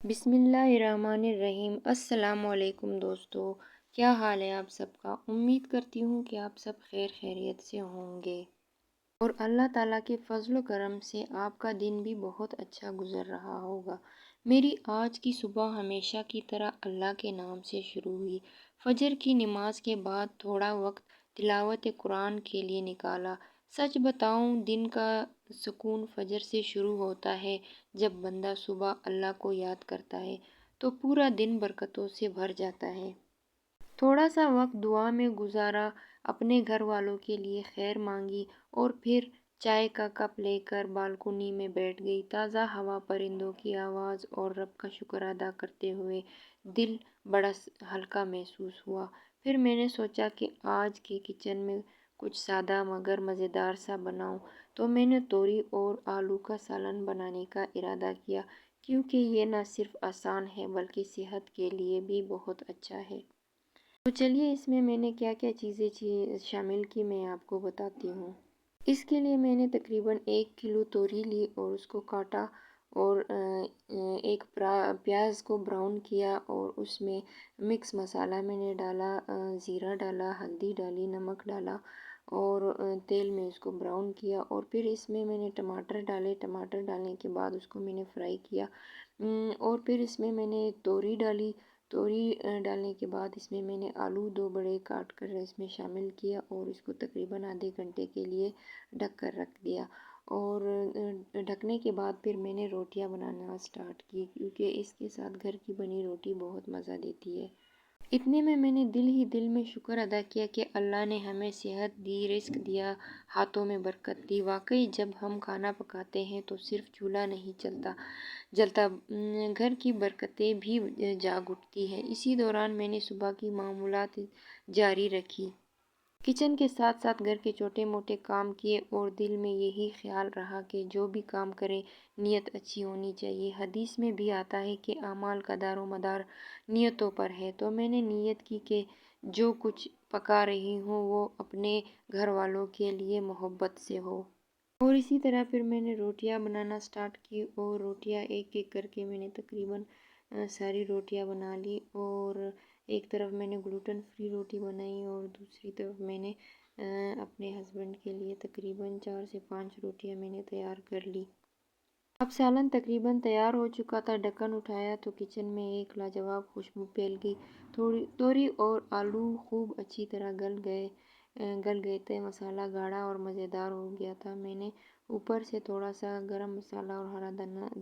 بسم اللہ الرحمن الرحیم۔ السلام علیکم دوستو، کیا حال ہے آپ سب کا؟ امید کرتی ہوں کہ آپ سب خیر خیریت سے ہوں گے اور اللہ تعالیٰ کے فضل و کرم سے آپ کا دن بھی بہت اچھا گزر رہا ہوگا۔ میری آج کی صبح ہمیشہ کی طرح اللہ کے نام سے شروع ہوئی۔ فجر کی نماز کے بعد تھوڑا وقت تلاوت قرآن کے لیے نکالا۔ سچ بتاؤں، دن کا سکون فجر سے شروع ہوتا ہے۔ جب بندہ صبح اللہ کو یاد کرتا ہے تو پورا دن برکتوں سے بھر جاتا ہے۔ تھوڑا سا وقت دعا میں گزارا، اپنے گھر والوں کے لیے خیر مانگی اور پھر چائے کا کپ لے کر بالکونی میں بیٹھ گئی۔ تازہ ہوا، پرندوں کی آواز اور رب کا شکر ادا کرتے ہوئے دل بڑا ہلکا محسوس ہوا۔ پھر میں نے سوچا کہ آج کے کچن میں کچھ سادہ مگر مزیدار سا بناؤں، تو میں نے توری اور آلو کا سالن بنانے کا ارادہ کیا، کیونکہ یہ نہ صرف آسان ہے بلکہ صحت کے لیے بھی بہت اچھا ہے۔ تو چلیے اس میں نے کیا کیا چیزیں شامل کی میں آپ کو بتاتی ہوں۔ اس کے لیے میں نے تقریباً 1 کلو توری لی اور اس کو کاٹا اور ایک پیاز کو براؤن کیا اور اس میں مکس مسالہ میں نے ڈالا، زیرہ ڈالا، ہلدی ڈالی، نمک ڈالا اور تیل میں اس کو براؤن کیا، اور پھر اس میں نے ٹماٹر ڈالے۔ ٹماٹر ڈالنے کے بعد اس کو میں نے فرائی کیا، اور پھر اس میں نے توری ڈالی۔ توری ڈالنے کے بعد اس میں نے آلو 2 بڑے کاٹ کر اس میں شامل کیا اور اس کو تقریباً آدھے گھنٹے کے لیے ڈھک کر رکھ دیا، اور ڈھکنے کے بعد پھر میں نے روٹیاں بنانا سٹارٹ کی، کیونکہ اس کے ساتھ گھر کی بنی روٹی بہت مزہ دیتی ہے۔ اتنے میں نے دل ہی دل میں شکر ادا کیا کہ اللہ نے ہمیں صحت دی، رزق دیا، ہاتھوں میں برکت دی۔ واقعی جب ہم کھانا پکاتے ہیں تو صرف چولہا نہیں جلتا، گھر کی برکتیں بھی جاگ اٹھتی ہیں۔ اسی دوران میں نے صبح کی معمولات جاری رکھی، کچن کے ساتھ ساتھ گھر کے چھوٹے موٹے کام کیے، اور دل میں یہی خیال رہا کہ جو بھی کام کریں نیت اچھی ہونی چاہیے۔ حدیث میں بھی آتا ہے کہ اعمال کا دار و مدار نیتوں پر ہے، تو میں نے نیت کی کہ جو کچھ پکا رہی ہوں وہ اپنے گھر والوں کے لیے محبت سے ہو۔ اور اسی طرح پھر میں نے روٹیاں بنانا سٹارٹ کی، اور روٹیاں ایک ایک کر کے میں نے تقریباً ساری روٹیاں بنا لی، اور ایک طرف میں نے گلوٹن فری روٹی بنائی اور دوسری طرف میں نے اپنے ہسبینڈ کے لیے تقریباً 4 سے 5 روٹیاں میں نے تیار کر لی۔ اب سالن تقریباً تیار ہو چکا تھا، ڈھکن اٹھایا تو کچن میں ایک لاجواب خوشبو پھیل گئی۔ توری اور آلو خوب اچھی طرح گل گئے تھے، مسالہ گاڑھا اور مزیدار ہو گیا تھا۔ میں نے اوپر سے تھوڑا سا گرم مسالہ اور ہرا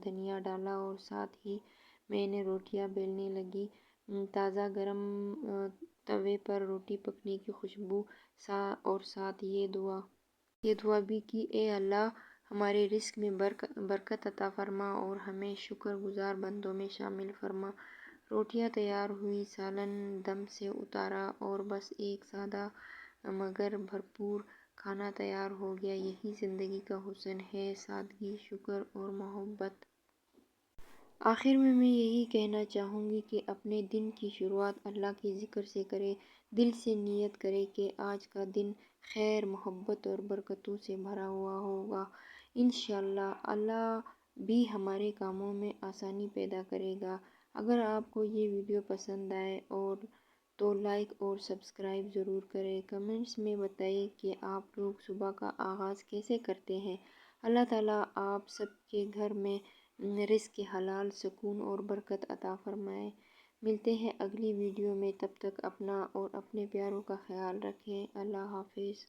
دھنیا ڈالا اور ساتھ ہی میں نے روٹیاں بیلنے لگی۔ تازہ گرم توے پر روٹی پکنے کی خوشبو اور ساتھ یہ دعا بھی کی، اے اللہ ہمارے رزق میں برکت عطا فرما اور ہمیں شکر گزار بندوں میں شامل فرما۔ روٹیاں تیار ہوئی، سالن دم سے اتارا اور بس ایک سادہ مگر بھرپور کھانا تیار ہو گیا۔ یہی زندگی کا حسن ہے، سادگی، شکر اور محبت۔ آخر میں یہی کہنا چاہوں گی کہ اپنے دن کی شروعات اللہ کے ذکر سے کریں، دل سے نیت کریں کہ آج کا دن خیر، محبت اور برکتوں سے بھرا ہوا ہوگا۔ انشاءاللہ اللہ بھی ہمارے کاموں میں آسانی پیدا کرے گا۔ اگر آپ کو یہ ویڈیو پسند آئے تو لائک اور سبسکرائب ضرور کریں۔ کمنٹس میں بتائیں کہ آپ لوگ صبح کا آغاز کیسے کرتے ہیں۔ اللہ تعالیٰ آپ سب کے گھر میں رزق حلال، سکون اور برکت عطا فرمائے۔ ملتے ہیں اگلی ویڈیو میں، تب تک اپنا اور اپنے پیاروں کا خیال رکھیں۔ اللہ حافظ۔